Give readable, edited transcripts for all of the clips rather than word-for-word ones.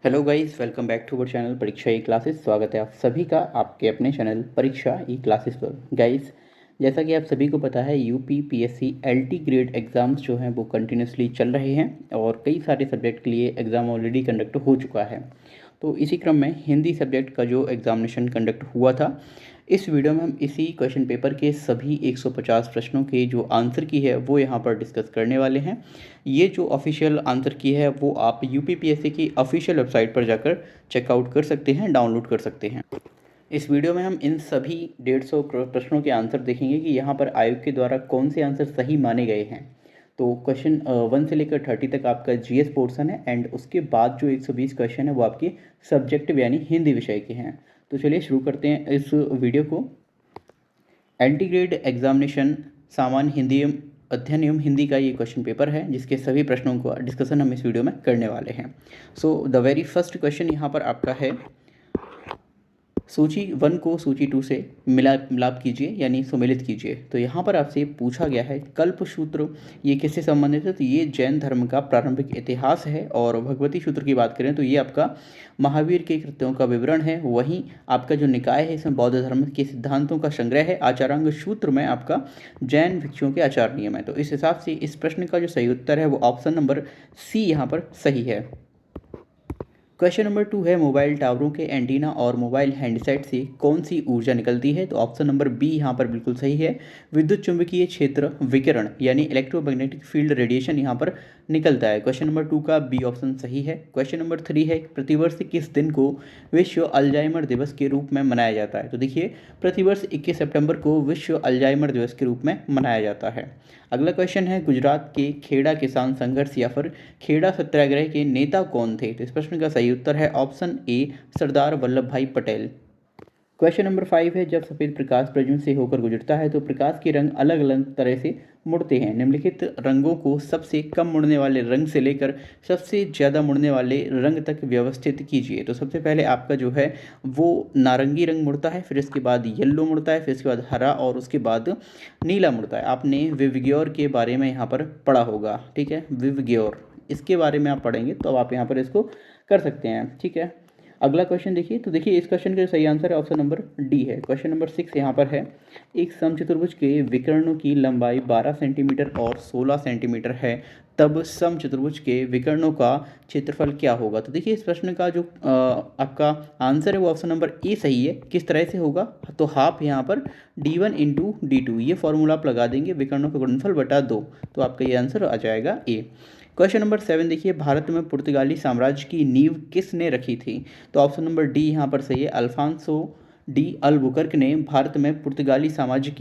Hello guys, welcome back to our channel Pariksha e classes. स्वागत है आप सभी का आपके अपने चैनल परीक्षा ई क्लासेस पर। गाइस, जैसा कि आप सभी को पता है, UP PSC LT grade exams जो हैं वो कंटिन्यूसली चल रहे हैं और कई सारे सब्जेक्ट के लिए एग्ज़ाम ऑलरेडी कंडक्ट हो चुका है। तो इसी क्रम में हिंदी सब्जेक्ट का जो एग्ज़ामिनेशन कंडक्ट हुआ था, इस वीडियो में हम इसी क्वेश्चन पेपर के सभी 150 प्रश्नों के जो आंसर की है वो यहाँ पर डिस्कस करने वाले हैं। ये जो ऑफिशियल आंसर की है वो आप यूपीपीएससी की ऑफिशियल वेबसाइट पर जाकर चेकआउट कर सकते हैं, डाउनलोड कर सकते हैं। इस वीडियो में हम इन सभी 150 प्रश्नों के आंसर देखेंगे कि यहाँ पर आयोग के द्वारा कौन से आंसर सही माने गए हैं। तो क्वेश्चन 1 से लेकर 30 तक आपका जीएस पोर्शन है एंड उसके बाद जो 120 क्वेश्चन है वो आपके सब्जेक्टिव यानी हिंदी विषय के हैं। तो चलिए शुरू करते हैं इस वीडियो को। एलटी ग्रेड एग्जामिनेशन सामान्य हिंदी अध्ययन एवं हिंदी का ये क्वेश्चन पेपर है जिसके सभी प्रश्नों का डिस्कशन हम इस वीडियो में करने वाले हैं। So the very first question यहाँ पर आपका है, सूची 1 को सूची 2 से मिलाप कीजिए यानी सुमेलित कीजिए। तो यहाँ पर आपसे पूछा गया है कल्प सूत्र ये किससे संबंधित है, तो ये जैन धर्म का प्रारंभिक इतिहास है। और भगवती सूत्र की बात करें तो ये आपका महावीर के कृत्यों का विवरण है। वहीं आपका जो निकाय है इसमें बौद्ध धर्म के सिद्धांतों का संग्रह है। आचारांग सूत्र में आपका जैन भिक्षुओं के आचार नियम है। तो इस हिसाब से इस प्रश्न का जो सही उत्तर है वो ऑप्शन नंबर सी यहाँ पर सही है। क्वेश्चन नंबर 2 है, मोबाइल टावरों के एंटीना और मोबाइल हैंडसेट से कौन सी ऊर्जा निकलती है, तो ऑप्शन नंबर बी यहाँ पर बिल्कुल सही है। विद्युत चुंबकीय क्षेत्र विकिरण यानी इलेक्ट्रोमैग्नेटिक फील्ड रेडिएशन यहाँ पर निकलता है। क्वेश्चन नंबर 2 का बी ऑप्शन सही है। क्वेश्चन नंबर 3 है, प्रतिवर्ष किस दिन को विश्व अल्जाइमर दिवस के रूप में मनाया जाता है, तो देखिए प्रतिवर्ष 21 सितंबर को विश्व अल्जाइमर दिवस के रूप में मनाया जाता है। अगला क्वेश्चन है, गुजरात के खेड़ा किसान संघर्ष या फिर खेड़ा सत्याग्रह के नेता कौन थे, तो इस प्रश्न का सही उत्तर है ऑप्शन ए सरदार वल्लभ भाई पटेल। क्वेश्चन नंबर 5 है, जब सफ़ेद प्रकाश प्रिज्म से होकर गुजरता है तो प्रकाश के रंग अलग अलग तरह से मुड़ते हैं। निम्नलिखित रंगों को सबसे कम मुड़ने वाले रंग से लेकर सबसे ज़्यादा मुड़ने वाले रंग तक व्यवस्थित कीजिए। तो सबसे पहले आपका जो है वो नारंगी रंग मुड़ता है, फिर इसके बाद येलो मुड़ता है, फिर इसके बाद हरा और उसके बाद नीला मुड़ता है। आपने विवग्योर के बारे में यहाँ पर पढ़ा होगा, ठीक है, विवग्योर, इसके बारे में आप पढ़ेंगे तो आप यहाँ पर इसको कर सकते हैं, ठीक है। अगला क्वेश्चन देखिए, तो देखिए इस क्वेश्चन का सही आंसर है ऑप्शन नंबर डी है। क्वेश्चन नंबर 6 यहाँ पर है, एक समचतुर्भुज के विकर्णों की लंबाई 12 सेंटीमीटर और 16 सेंटीमीटर है, तब समचतुर्भुज के विकर्णों का क्षेत्रफल क्या होगा। तो देखिए इस प्रश्न का जो आपका आंसर है वो ऑप्शन नंबर ए सही है। किस तरह से होगा, तो हाफ यहाँ पर d1 इंटू d2 ये फॉर्मूला आप लगा देंगे, विकर्णों का गुणनफल बटा 2, तो आपका ये आंसर आ जाएगा ए। क्वेश्चन नंबर 7 देखिए, भारत में पुर्तगाली साम्राज्य की नींव किसने रखी थी, तो ऑप्शन नंबर डी यहाँ पर सही है। अल्फांसो डी अल्बुकर्क ने भारत में पुर्तगाली साम्राज्य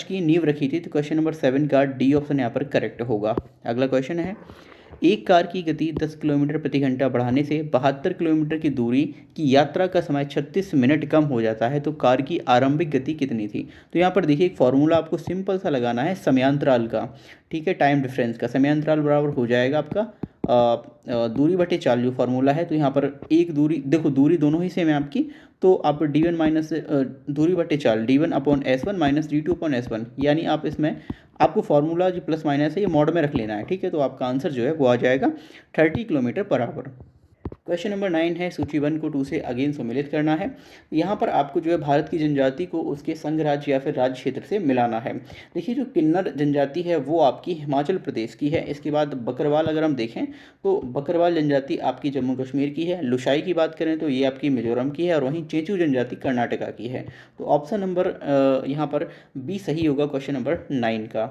की नींव रखी थी। तो क्वेश्चन नंबर 7 का डी ऑप्शन यहाँ पर करेक्ट होगा। अगला क्वेश्चन है, एक कार की गति 10 किलोमीटर प्रति घंटा बढ़ाने से 72 किलोमीटर की दूरी की यात्रा का समय 36 मिनट कम हो जाता है, तो कार की आरंभिक गति कितनी थी। तो यहाँ पर देखिए एक फॉर्मूला आपको सिंपल सा लगाना है समयांतराल का, ठीक है, टाइम डिफरेंस का। समयांतराल बराबर हो जाएगा आपका दूरी बटे चाल जो फार्मूला है। तो यहाँ पर एक दूरी, देखो दूरी दोनों ही सेम है आपकी, तो आप d1 माइनस दूरी बटे चाल d1 upon s1 minus d2 upon s1, यानी आप इसमें आपको फार्मूला जो प्लस माइनस है ये मॉड में रख लेना है, ठीक है। तो आपका आंसर जो है वो आ जाएगा 30 kilometre per hour. Question number 9 है, सूची 1 को 2 से अगेन सम्मिलित करना है। यहाँ पर आपको जो है भारत की जनजाति को उसके संघ राज्य या फिर राज्य क्षेत्र से मिलाना है। देखिए जो किन्नर जनजाति है वो आपकी हिमाचल प्रदेश की है। इसके बाद बकरवाल अगर हम देखें तो बकरवाल जनजाति आपकी जम्मू कश्मीर की है। लुशाई की बात करें तो ये आपकी मिजोरम की है और वहीं चेचू जनजाति कर्नाटका की है। तो ऑप्शन नंबर यहाँ पर बी सही होगा क्वेश्चन नंबर 9 का।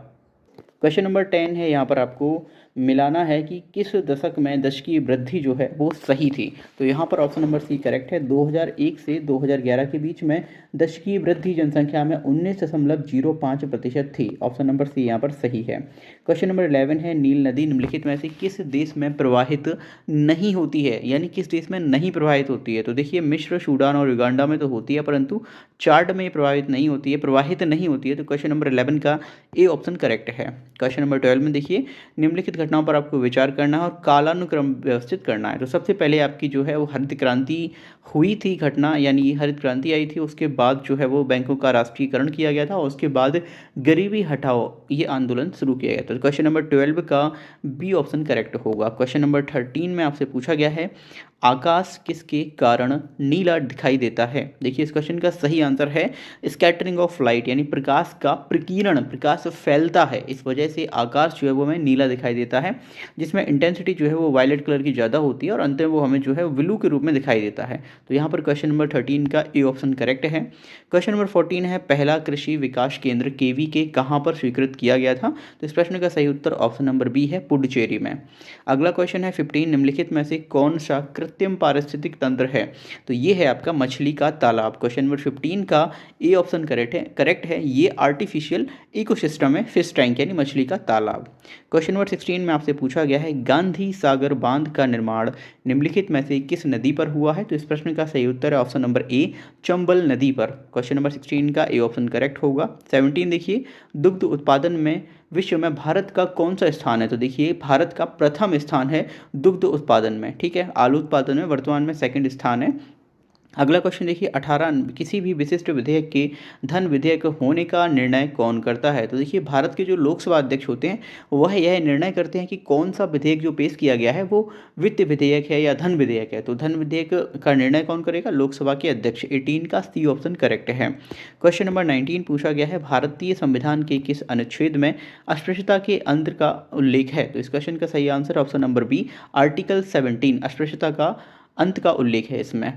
क्वेश्चन नंबर 10 है, यहाँ पर आपको मिलाना है कि किस दशक में दशकीय वृद्धि जो है वो सही थी। तो यहाँ पर ऑप्शन नंबर सी करेक्ट है। 2001 से 2011 के बीच में दशकीय वृद्धि जनसंख्या में 19.05% थी। ऑप्शन नंबर सी यहाँ पर सही है। क्वेश्चन नंबर 11 है, नील नदी निम्नलिखित में से किस देश में प्रवाहित नहीं होती है, यानी किस देश में नहीं प्रवाहित होती है। तो देखिए मिस्र, सूडान और युगांडा में तो होती है परंतु चार्ट में प्रवाहित नहीं होती है। तो क्वेश्चन नंबर 11 का ए ऑप्शन करेक्ट है। क्वेश्चन नंबर 12 में देखिए, निम्नलिखित घटनाओं पर आपको विचार करना है और कालानुक्रम व्यवस्थित करना है। तो सबसे पहले आपकी जो है वो हरित क्रांति हुई थी घटना, यानी हरित क्रांति आई थी, उसके बाद जो है वो बैंकों का राष्ट्रीयकरण किया गया था और उसके बाद गरीबी हटाओ ये आंदोलन शुरू किया गया था। तो क्वेश्चन नंबर 12 का बी ऑप्शन करेक्ट होगा। क्वेश्चन नंबर 13 में आपसे पूछा गया है आकाश किसके कारण नीला दिखाई देता है। देखिए इस क्वेश्चन का सही आंसर है स्कैटरिंग ऑफ लाइट, यानी प्रकाश का प्रकीर्णन, प्रकाश फैलता है, इस वजह से आकाश जो है वो हमें नीला दिखाई देता है, जिसमें इंटेंसिटी जो है वो वायलेट कलर की ज़्यादा होती है और अंत में वो हमें जो है ब्लू के रूप में दिखाई देता है। तो यहाँ पर क्वेश्चन नंबर 13 का ए ऑप्शन करेक्ट है। क्वेश्चन नंबर 14 है पहला कृषि विकास केंद्र KVK कहाँ पर स्वीकृत किया गया था। तो इस प्रश्न का सही उत्तर ऑप्शन नंबर बी है, पुडुचेरी में। अगला क्वेश्चन है 15, निम्नलिखित में से कौन सा कृत्रिम पारिस्थितिक तंत्र है। तो ये है आपका मछली का तालाब। क्वेश्चन नंबर 15 का ए ऑप्शन करेक्ट है। ये आर्टिफिशियल इकोसिस्टम है, फिश टैंक यानी मछली का तालाब। क्वेश्चन नंबर 16 में आपसे पूछा गया है गांधी सागर बांध का निर्माण निम्नलिखित में से किस नदी पर हुआ है। तो इस प्रश्न का सही उत्तर है ऑप्शन नंबर ए, चंबल नदी पर। क्वेश्चन नंबर 16 का ए ऑप्शन करेक्ट होगा। 17 देखिए दुग्ध उत्पादन में विश्व में भारत का कौन सा स्थान है। तो देखिए भारत का प्रथम स्थान है दुग्ध उत्पादन में, ठीक है। आलू उत्पादन में वर्तमान में सेकंड स्थान है। अगला क्वेश्चन देखिए 18, किसी भी विशिष्ट विधेयक के धन विधेयक होने का निर्णय कौन करता है। तो देखिए भारत के जो लोकसभा अध्यक्ष होते हैं वह यह निर्णय करते हैं कि कौन सा विधेयक जो पेश किया गया है वो वित्त विधेयक है या धन विधेयक है। तो धन विधेयक का निर्णय कौन करेगा, लोकसभा के अध्यक्ष। 18 का सी ऑप्शन करेक्ट है। क्वेश्चन नंबर 19 पूछा गया है भारतीय संविधान के किस अनुच्छेद में अस्पृश्यता के अंत का उल्लेख है। तो इस क्वेश्चन का सही answer option number B, article 17 अस्पृश्यता का अंत का उल्लेख है इसमें।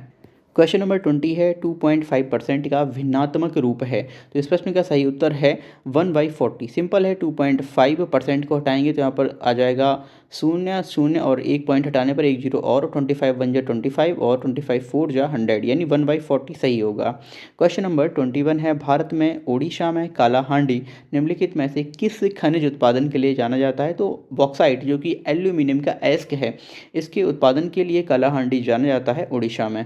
क्वेश्चन नंबर 20 है 2.5% का भिन्नात्मक रूप है। तो इस प्रश्न का सही उत्तर है 1/40। सिंपल है, 2.5% को हटाएंगे तो यहाँ पर आ जाएगा 0 0 और 1 पॉइंट हटाने पर 1 0 और 25 1 जा 25 और 25 4 जा 100, यानी 1/40 सही होगा। क्वेश्चन नंबर 21 है भारत में ओडिशा में कालाहांडी निम्नलिखित में से किस खनिज उत्पादन के लिए जाना जाता है। तो बॉक्साइट जो कि एल्यूमिनियम का एस्क है, इसके उत्पादन के लिए कालाहांडी जाना जाता है उड़ीसा में।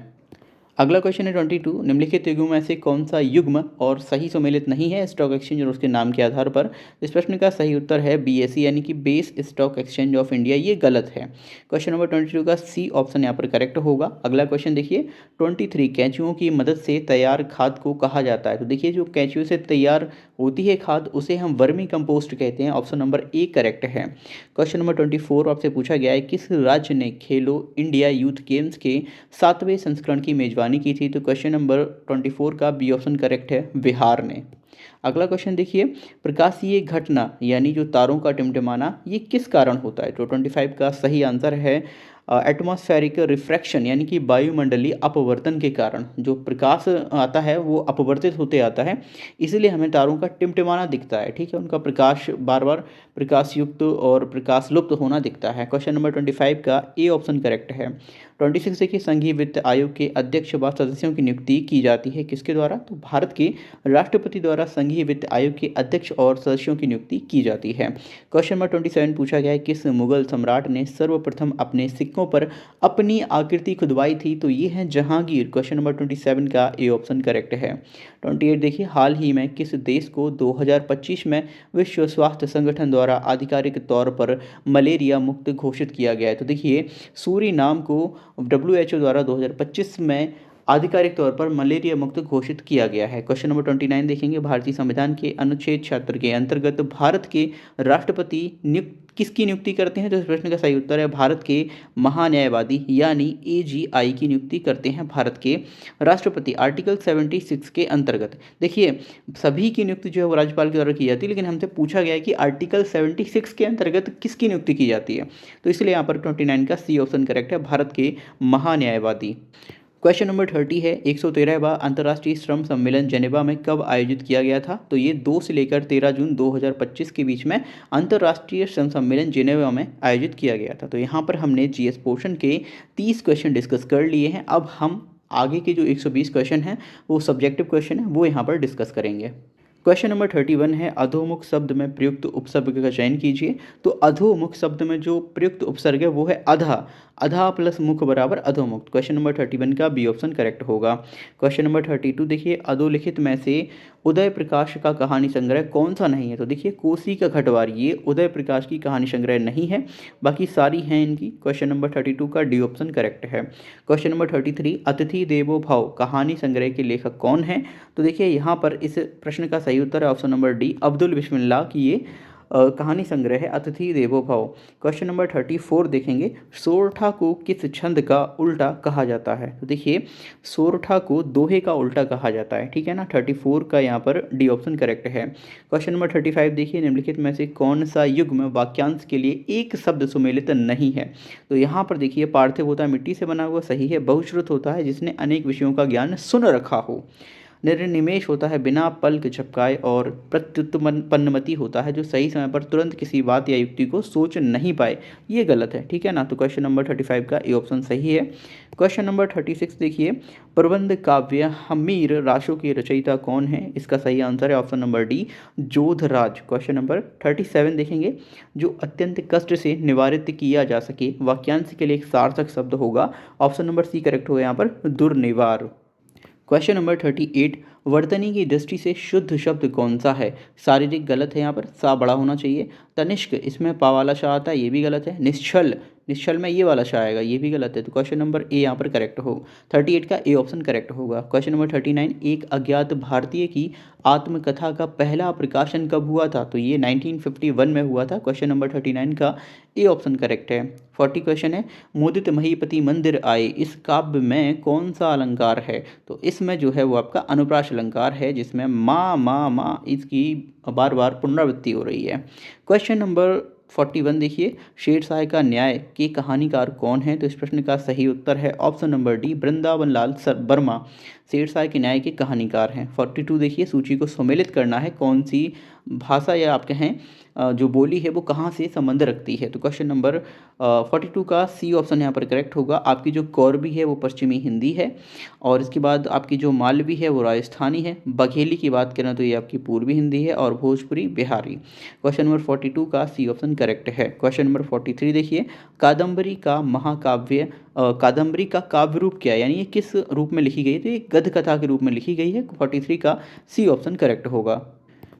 अगला क्वेश्चन है 22, निम्नलिखित युग्म में से कौन सा युग्म और सही सम्मिलित नहीं है स्टॉक एक्सचेंज और उसके नाम के आधार पर। इस प्रश्न का सही उत्तर है BSE यानी कि base stock exchange of India, ये गलत है। क्वेश्चन नंबर 22 का सी ऑप्शन यहाँ पर करेक्ट होगा। अगला क्वेश्चन देखिए 23, कैंचुओं की मदद से तैयार खाद को कहा जाता है। तो देखिए जो कैंचुओं से तैयार होती है खाद उसे हम वर्मी कंपोस्ट कहते हैं, ऑप्शन नंबर ए करेक्ट है। क्वेश्चन नंबर 24 आपसे पूछा गया है किस राज्य ने खेलो इंडिया यूथ गेम्स के 7वें संस्करण की मेजबानी की थी। तो क्वेश्चन नंबर 24 का बी ऑप्शन करेक्ट है, बिहार ने। अगला क्वेश्चन देखिए प्रकाशीय घटना यानी जो तारों का टिमटिमाना ये किस कारण होता है। तो 25 का सही आंसर है एटमॉस्फेरिक रिफ्रैक्शन यानी कि वायुमंडलीय अपवर्तन के कारण जो प्रकाश आता है वो अपवर्तित होते आता है, इसीलिए हमें तारों का टिमटिमाना दिखता है, ठीक है। उनका प्रकाश बार बार प्रकाश युक्त और प्रकाश लुप्त होना दिखता है। क्वेश्चन नंबर 25 का ए ऑप्शन करेक्ट है। 26 देखिए संघीय वित्त आयोग के अध्यक्ष व सदस्यों की नियुक्ति की जाती है किसके द्वारा। तो भारत के राष्ट्रपति द्वारा संघीय वित्त आयोग के अध्यक्ष और सदस्यों की नियुक्ति की जाती है। क्वेश्चन नंबर 27 पूछा गया है किस मुगल सम्राट ने सर्वप्रथम अपने सिक्कों पर अपनी आकृति खुदवाई थी। तो ये है जहांगीर। क्वेश्चन नंबर 27 का ए ऑप्शन करेक्ट है। 28 देखिए हाल ही में किस देश को 2025 में विश्व स्वास्थ्य संगठन द्वारा आधिकारिक तौर पर मलेरिया मुक्त घोषित किया गया है। तो देखिए सूरीनाम को WHO द्वारा 2025 में आधिकारिक तौर पर मलेरिया मुक्त घोषित किया गया है। क्वेश्चन नंबर 29 देखेंगे भारतीय संविधान के अनुच्छेद 76 के अंतर्गत भारत के राष्ट्रपति किसकी नियुक्ति करते हैं। तो इस प्रश्न का सही उत्तर है भारत के महान्यायवादी यानी AGI की नियुक्ति करते हैं भारत के राष्ट्रपति आर्टिकल 76 के अंतर्गत। देखिए सभी की नियुक्ति जो है वो राज्यपाल के द्वारा की जाती है, लेकिन हमसे पूछा गया है कि आर्टिकल 76 के अंतर्गत किसकी नियुक्ति की जाती है। तो इसलिए यहाँ पर 29 का सी ऑप्शन करेक्ट है, भारत के महान्यायवादी। क्वेश्चन नंबर 30 है 113वां अंतर्राष्ट्रीय श्रम सम्मेलन जेनेवा में कब आयोजित किया गया था। तो ये 2 से लेकर 13 जून 2025 के बीच में अंतर्राष्ट्रीय श्रम सम्मेलन जेनेवा में आयोजित किया गया था। तो यहाँ पर हमने GS पोर्शन के 30 क्वेश्चन डिस्कस कर लिए हैं। अब हम आगे के जो 120 क्वेश्चन हैं वो सब्जेक्टिव क्वेश्चन है वो यहाँ पर डिस्कस करेंगे। क्वेश्चन नंबर 31 है अधोमुख शब्द में प्रयुक्त उपसर्ग का चयन कीजिए। तो अधोमुख शब्द में जो प्रयुक्त उपसर्ग है वो है अधा। अधा प्लस मुख बराबर अधोमुख। क्वेश्चन नंबर 31 का बी ऑप्शन करेक्ट होगा। क्वेश्चन नंबर 32 देखिए अधोलिखित में से उदय प्रकाश का कहानी संग्रह कौन सा नहीं है। तो देखिए कोसी का खटवार ये उदय प्रकाश की कहानी संग्रह नहीं है, बाकी सारी हैं इनकी। क्वेश्चन नंबर 32 का डी ऑप्शन करेक्ट है। क्वेश्चन नंबर 33 अतिथि देवो भव कहानी संग्रह के लेखक कौन है। तो देखिए यहाँ पर इस प्रश्न का सही उत्तर है ऑप्शन नंबर डी, अब्दुल बिस्मिल्लाह की ये कहानी संग्रह है अतिथि देवो भव। क्वेश्चन नंबर 34 देखेंगे सोरठा को किस छंद का उल्टा कहा जाता है। तो देखिए सोरठा को दोहे का उल्टा कहा जाता है, ठीक है ना। 34 का यहाँ पर डी ऑप्शन करेक्ट है। क्वेश्चन नंबर 35 देखिए निम्नलिखित में से कौन सा युग्म वाक्यांश के लिए एक शब्द सुमेलित नहीं है। तो यहाँ पर देखिए पार्थिव होता है मिट्टी से बना हुआ, सही है। बहुश्रुत होता है जिसने अनेक विषयों का ज्ञान सुन रखा हो। निर्निमेष होता है बिना पलक झपकाए, और प्रत्युत्पन्नमति होता है जो सही समय पर तुरंत किसी बात या युक्ति को सोच नहीं पाए। ये गलत है, ठीक है ना। तो क्वेश्चन नंबर 35 का ए ऑप्शन सही है। क्वेश्चन नंबर 36 देखिए प्रबंध काव्य हमीर राशों के रचयिता कौन है। इसका सही आंसर है option number D, Jodhraj. Question number 37 देखेंगे जो अत्यंत कष्ट से निवारित किया जा सके वाक्यांश के लिए एक सार्थक शब्द होगा। ऑप्शन नंबर सी करेक्ट होगा यहाँ पर, दुर्निवार। क्वेश्चन नंबर 38 वर्तनी की दृष्टि से शुद्ध शब्द कौन सा है। शारीरिक गलत है, यहाँ पर सा बड़ा होना चाहिए। तनिष्क इसमें पा वाला शाह आता है, ये भी गलत है। निश्चल निश्चल में ये वाला शाह आएगा, ये भी गलत है। तो क्वेश्चन नंबर ए यहाँ पर करेक्ट हो। 38 का ए ऑप्शन करेक्ट होगा। क्वेश्चन नंबर 39 एक अज्ञात भारतीय की आत्मकथा का पहला प्रकाशन कब हुआ था। तो ये 1951 में हुआ था। क्वेश्चन नंबर 39 का ए ऑप्शन करेक्ट है। 40 क्वेश्चन है मोदित महीपति मंदिर आए इस काव्य में कौन सा अलंकार है। तो इसमें जो है वो आपका अनुप्रास अलंकार है, जिसमें माँ माँ माँ इसकी बार बार पुनरावृत्ति हो रही है। क्वेश्चन नंबर 41 देखिए शेरशाह का न्याय के कहानीकार कौन है। तो इस प्रश्न का सही उत्तर है option number D, Vrindavan Lal Verma Sher Shah के न्याय के कहानीकार हैं। 42 देखिए सूची को सम्मिलित करना है, कौन सी भाषा या आप कहें जो बोली है वो कहाँ से संबंध रखती है। तो क्वेश्चन नंबर 42 का सी ऑप्शन यहाँ पर करेक्ट होगा। आपकी जो कौरबी है वो पश्चिमी हिंदी है, और इसके बाद आपकी जो मालवी है वो राजस्थानी है। बघेली की बात करें तो ये आपकी पूर्वी हिंदी है, और भोजपुरी बिहारी। क्वेश्चन नंबर 42 का सी ऑप्शन करेक्ट है। क्वेश्चन नंबर 43 देखिए कादम्बरी का महाकाव्य कादम्बरी का काव्य रूप क्या है, यानी ये किस रूप में लिखी गई है। तो ये गद्य कथा के रूप में लिखी गई है। 43 का सी ऑप्शन करेक्ट होगा।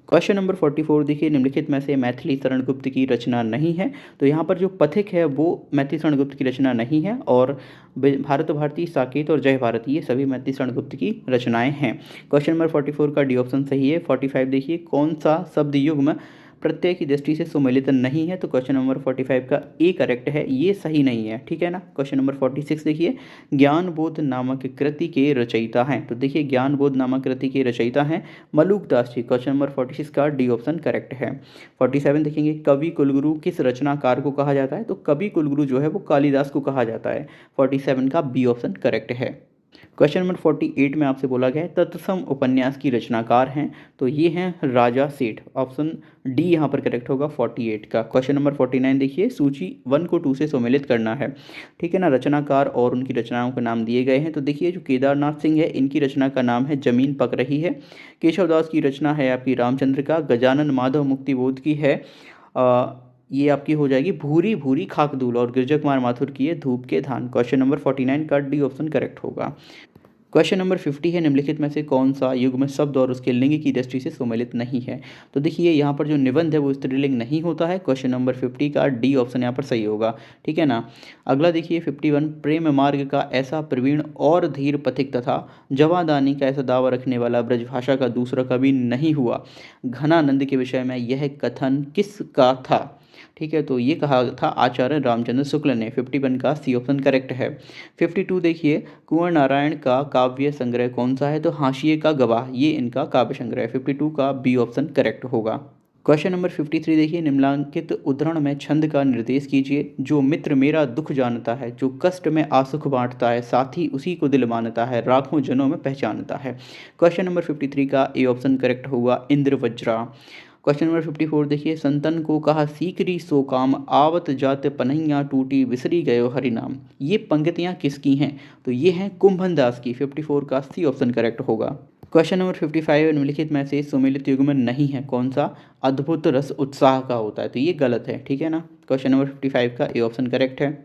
क्वेश्चन नंबर 44 देखिए निम्नलिखित में से मैथिली शरण गुप्त की रचना नहीं है। तो यहाँ पर जो पथिक है वो मैथिली शरण गुप्त की रचना नहीं है, और भारत भारती, साकेत और जय भारत ये सभी मैथिली शरण गुप्त की रचनाएं हैं। क्वेश्चन नंबर 44 का डी ऑप्शन सही है। 45 देखिए कौन सा शब्द युग्म प्रत्यय की दृष्टि से सुमेलित नहीं है। तो क्वेश्चन नंबर 45 का ए करेक्ट है, ये सही नहीं है, ठीक है ना। क्वेश्चन नंबर 46 देखिए ज्ञान बोध नामक कृति के रचयिता हैं। तो देखिए ज्ञान बोध नामक कृति के रचयिता हैं मलूक दास जी। क्वेश्चन नंबर 46 का डी ऑप्शन करेक्ट है। 47 देखेंगे कवि कुलगुरु किस रचनाकार को कहा जाता है। तो कवि कुलगुरु जो है वो कालिदास को कहा जाता है। 47 का बी ऑप्शन करेक्ट है। क्वेश्चन नंबर 48 में आपसे बोला गया है तत्सम उपन्यास की रचनाकार हैं। तो ये हैं राजा सेठ। ऑप्शन डी यहाँ पर करेक्ट होगा 48 का। क्वेश्चन नंबर 49 देखिए सूची 1 को 2 से सम्मिलित करना है, ठीक है ना। रचनाकार और उनकी रचनाओं के नाम दिए गए हैं। तो देखिए जो केदारनाथ सिंह है इनकी रचना का नाम है जमीन पक रही है। केशवदास की रचना है आपकी रामचंद्र का। गजानन माधव मुक्तिबोध की है ये आपकी हो जाएगी भूरी भूरी खाकदूल, और गिरजा कुमार माथुर की है धूप के धान। क्वेश्चन नंबर 49 का डी ऑप्शन करेक्ट होगा। क्वेश्चन नंबर 50 है निम्नलिखित में से कौन सा युग्म शब्द और उसके लिंग की दृष्टि से सम्मिलित नहीं है। तो देखिए यहाँ पर जो निबंध है वो स्त्रीलिंग नहीं होता है। क्वेश्चन नंबर 50 का डी ऑप्शन यहाँ पर सही होगा, ठीक है ना। अगला देखिए 51 प्रेम मार्ग का ऐसा प्रवीण और धीर पथिक तथा जवादानी का ऐसा दावा रखने वाला ब्रजभाषा का दूसरा कभी नहीं हुआ। घनानंद के विषय में यह कथन किसका था, ठीक है। तो ये कहा था आचार्य रामचंद्र शुक्ल ने। 51 का सी ऑप्शन करेक्ट है। 52 देखिए कुंवर नारायण का काव्य संग्रह कौन सा है। तो हाशिए का गवाह ये इनका काव्य संग्रह है। 52 का बी ऑप्शन करेक्ट होगा। क्वेश्चन नंबर 53 देखिए निम्नलिखित उद्धरण में छंद का निर्देश कीजिए। जो मित्र मेरा दुख जानता है, जो कष्ट में आसुख बांटता है, साथी उसी को दिल मानता है, राखों जनों में पहचानता है। क्वेश्चन नंबर 53 का ए ऑप्शन करेक्ट होगा इंद्रवज्रा। क्वेश्चन नंबर 54 देखिए संतन को कहा सीकरी सो काम आवत जात पनहिया टूटी विसरी गयो हरिनाम। ये पंक्तियाँ किसकी हैं। तो ये हैं कुंभन दास की। 54 का सी ऑप्शन करेक्ट होगा। क्वेश्चन नंबर 55, निम्नलिखित में से सुमेलित युग्म नहीं है कौन सा? अद्भुत रस उत्साह का होता है, तो ये गलत है, ठीक है ना। क्वेश्चन नंबर 55 का ए ऑप्शन करेक्ट है।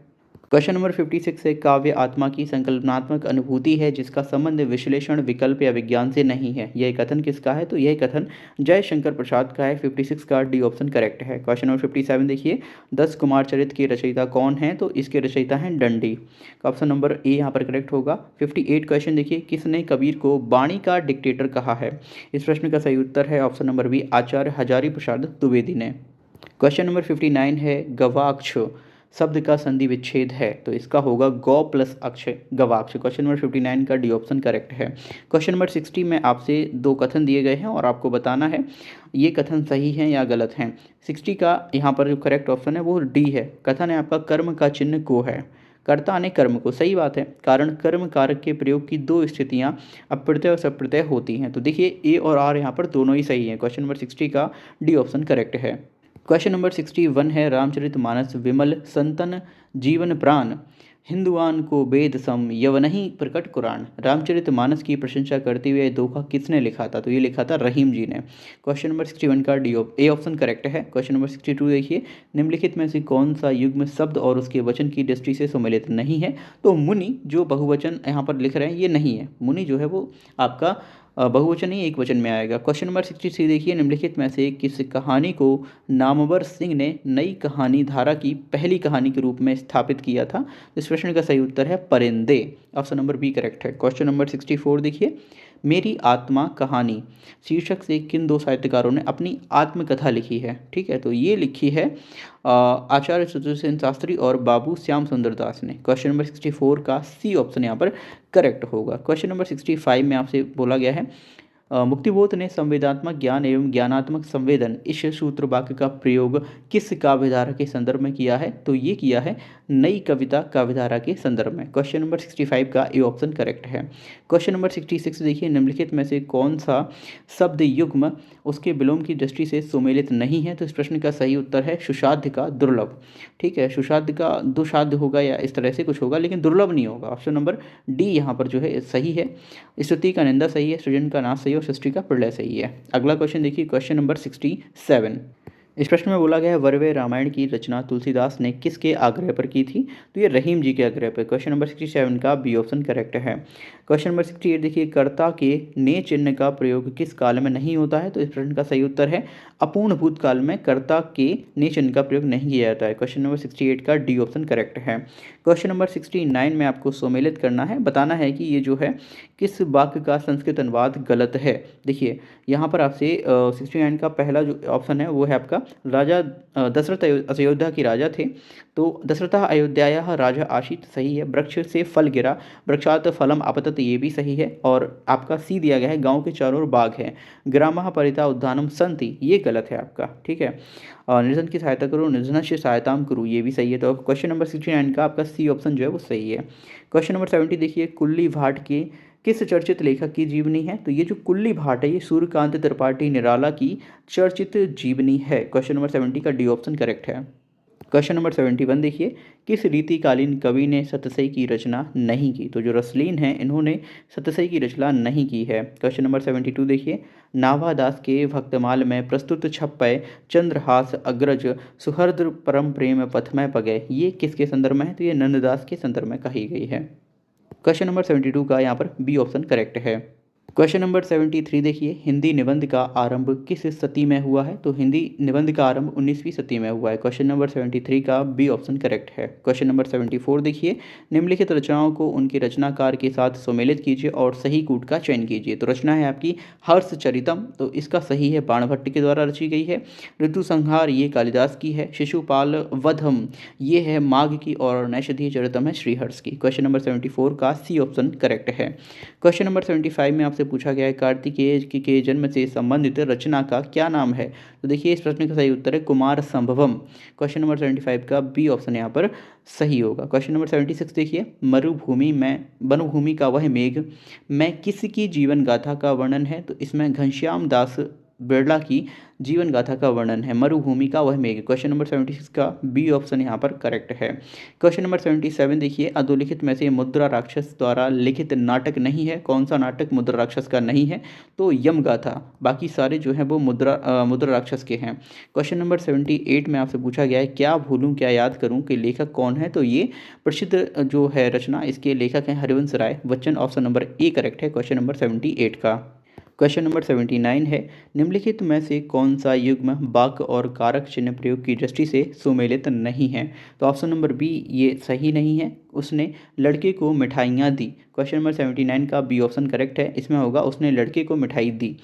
क्वेश्चन नंबर 56 है, काव्य आत्मा की संकल्पनात्मक अनुभूति है जिसका संबंध विश्लेषण, विकल्प या विज्ञान से नहीं है। यह कथन किसका है? तो यह कथन जयशंकर प्रसाद का है। 56 का डी ऑप्शन करेक्ट है। क्वेश्चन नंबर 57 देखिए, 10 कुमार चरित्र के रचयिता कौन है? तो इसके रचयिता हैं दंडी। ऑप्शन नंबर ए यहाँ पर करेक्ट होगा। 58 क्वेश्चन देखिए, किसने कबीर को वाणी का डिक्टेटर कहा है? इस प्रश्न का सही उत्तर है ऑप्शन नंबर बी, आचार्य हजारी प्रसाद द्विवेदी ने। क्वेश्चन नंबर 59 है, गवाक्ष शब्द का संधि विच्छेद है, तो इसका होगा गौ प्लस अक्ष, गवाक्ष। क्वेश्चन नंबर 59 का डी ऑप्शन करेक्ट है। क्वेश्चन नंबर 60 में आपसे दो कथन दिए गए हैं और आपको बताना है ये कथन सही हैं या गलत हैं। 60 का यहाँ पर जो करेक्ट ऑप्शन है वो डी है। कथन है आपका, कर्म का चिन्ह को है, कर्ता ने कर्म को। सही बात है, कारण कर्म कारक के प्रयोग की दो स्थितियाँ अप्रत्यय और सप्रत्यय होती हैं। तो देखिए ए और आर यहाँ पर दोनों ही सही हैं। क्वेश्चन नंबर 60 का डी ऑप्शन करेक्ट है। क्वेश्चन नंबर 61 है, रामचरितमानस विमल संतन जीवन प्राण हिंदुआन को वेद सम यवनहि प्रकट कुरान। रामचरितमानस की प्रशंसा करते हुए दोहा किसने लिखा था? तो ये लिखा था रहीम जी ने। क्वेश्चन नंबर 61 का ए ऑप्शन करेक्ट है। क्वेश्चन नंबर 62 देखिए, निम्नलिखित में से कौन सा युग्म शब्द और उसके वचन की दृष्टि से सम्मिलित नहीं है? तो मुनि जो बहुवचन यहाँ पर लिख रहे हैं ये नहीं है। मुनि जो है वो आपका बहुवचन ही एक वचन में आएगा। क्वेश्चन नंबर 63 देखिए, निम्नलिखित में से किस कहानी को नामवर सिंह ने नई कहानी धारा की पहली कहानी के रूप में स्थापित किया था? इस प्रश्न का सही उत्तर है परिंदे। ऑप्शन नंबर बी करेक्ट है। क्वेश्चन नंबर 64 देखिए, मेरी आत्मा कहानी शीर्षक से किन दो साहित्यकारों ने अपनी आत्मकथा लिखी है? ठीक है, तो ये लिखी है आचार्य चतुर्सेन शास्त्री और बाबू श्याम सुंदर दास ने। क्वेश्चन नंबर 64 का सी ऑप्शन यहाँ पर करेक्ट होगा। क्वेश्चन नंबर 65 में आपसे बोला गया है, मुक्तिबोध ने संवेदात्मक ज्ञान एवं ज्ञानात्मक संवेदन इस सूत्र वाक्य का प्रयोग किस काव्यधारा के संदर्भ में किया है? तो ये किया है नई कविता काव्यधारा के संदर्भ में। क्वेश्चन नंबर 65 का ए ऑप्शन करेक्ट है। क्वेश्चन नंबर 66 देखिए, निम्नलिखित में से कौन सा शब्द युग्म उसके विलोम की दृष्टि से सुमेलित नहीं है? तो इस प्रश्न का सही उत्तर है सुषाद्य का दुर्लभ। ठीक है, सुषाद्य का दुषाद्य होगा या इस तरह से कुछ होगा, लेकिन दुर्लभ नहीं होगा। ऑप्शन नंबर डी यहाँ पर जो है सही है। स्तुति का निंदा सही है, सृजन का नाश सही है और सृष्टि का प्रलय सही है। अगला क्वेश्चन देखिए, क्वेश्चन नंबर 67। इस प्रश्न में बोला गया है, वर्वे रामायण की रचना तुलसीदास ने किसके आग्रह पर की थी? तो ये रहीम जी के आग्रह पर। क्वेश्चन नंबर 67 का बी ऑप्शन करेक्ट है। क्वेश्चन नंबर 68 देखिए, कर्ता के ने चिन्ह का प्रयोग किस काल में नहीं होता है? तो इस प्रश्न का सही उत्तर है अपूर्ण भूतकाल में कर्ता के ने चिन्ह का प्रयोग नहीं किया जाता है। क्वेश्चन नंबर 68 का डी ऑप्शन करेक्ट है। क्वेश्चन नंबर 69 में आपको सम्मिलित करना है, बताना है कि ये जो है किस वाक्य का संस्कृत अनुवाद गलत है। देखिए यहाँ पर आपसे 69 का पहला जो ऑप्शन है वो है आपका, राजा दशरथ अयोध्या के राजा थे, तो दशरथ अयोध्याया राजा आशित सही है। वृक्ष से फल गिरा, वृक्षात फलम आपतत, ये भी सही है। और आपका सी दिया गया है, गांव के चारों ओर बाग है, ग्रामः परिता उद्यानम संति, ये गलत है आपका। ठीक है, निर्धन की सहायता करो, निर्धनस्य सहायताम करो, ये भी सही है। तो क्वेश्चन नंबर 69 का आपका सी ऑप्शन जो है वो सही है। क्वेश्चन नंबर 70 देखिए, कुल्ली भाट के किस चर्चित लेखक की जीवनी है? तो ये जो कुल्ली भाट है ये सूर्यकांत त्रिपाठी निराला की चर्चित जीवनी है। क्वेश्चन नंबर 70 का डी ऑप्शन करेक्ट है। क्वेश्चन नंबर 71 देखिए, किस रीतिकालीन कवि ने सतसई की रचना नहीं की? तो जो रसलीन है इन्होंने सतसई की रचना नहीं की है। क्वेश्चन नंबर 72 देखिए, नाभादास के भक्तमाल में प्रस्तुत छप्पय चंद्रहास अग्रज सुहृद परम प्रेम पथमय पगय, ये किसके संदर्भ में है? तो ये नंददास के संदर्भ में कही गई है। क्वेश्चन नंबर 72 का यहाँ पर बी ऑप्शन करेक्ट है। क्वेश्चन नंबर 73 देखिए, हिंदी निबंध का आरंभ किस सदी में हुआ है? तो हिंदी निबंध का आरंभ 19वीं सदी में हुआ है। क्वेश्चन नंबर 73 का बी ऑप्शन करेक्ट है। क्वेश्चन नंबर 74 देखिए, निम्नलिखित रचनाओं को उनके रचनाकार के साथ सम्मिलित कीजिए और सही कूट का चयन कीजिए। तो रचना है आपकी हर्षचरितम, तो इसका सही है बाणभट्ट के द्वारा रची गई है। ऋतु संहार ये कालिदास की है। शिशुपाल वधम ये है माघ की, और नैषधीय चरितम है श्रीहर्ष की। क्वेश्चन नंबर 74 का सी ऑप्शन करेक्ट है। क्वेश्चन नंबर 75 में आपसे पूछा गया है, कार्तिकेय के जन्म से संबंधित रचना का क्या नाम है? तो देखिए इस प्रश्न का सही उत्तर है कुमार संभवम। क्वेश्चन नंबर 75 का बी ऑप्शन यहाँ पर सही होगा। क्वेश्चन नंबर 76 देखिए, मरुभूमि में वनभूमि का वह मेघ मैं किसकी जीवन गाथा का वर्णन है? तो इसमें घनश्याम दास बिरला की जीवन गाथा का वर्णन है? मरुभूमि का वह मेघ। क्वेश्चन नंबर 76 का बी ऑप्शन यहाँ पर करेक्ट है। क्वेश्चन नंबर 77 देखिए, अधोलिखित में से मुद्रा राक्षस द्वारा लिखित नाटक नहीं है। कौन सा नाटक मुद्रा राक्षस का नहीं है? तो यम गाथा। बाकी सारे जो हैं वो मुद्रा राक्षस के हैं। क्वेश्चन नंबर 78 में आपसे पूछा गया है, क्या भूलूं क्या याद करूं के लेखक कौन है? तो ये प्रसिद्ध जो है रचना, इसके लेखक हैं Harivansh Rai Bachchan. Option number A correct है क्वेश्चन नंबर 78 का। क्वेश्चन नंबर 79 है, निम्नलिखित में से कौन सा युग्म वाक्य और कारक चिन्ह प्रयोग की दृष्टि से सुमेलित नहीं है? तो ऑप्शन नंबर बी ये सही नहीं है। उसने लड़के को मिठाइयाँ दी। क्वेश्चन नंबर 79 का बी ऑप्शन करेक्ट है। इसमें होगा उसने लड़के को मिठाई दी।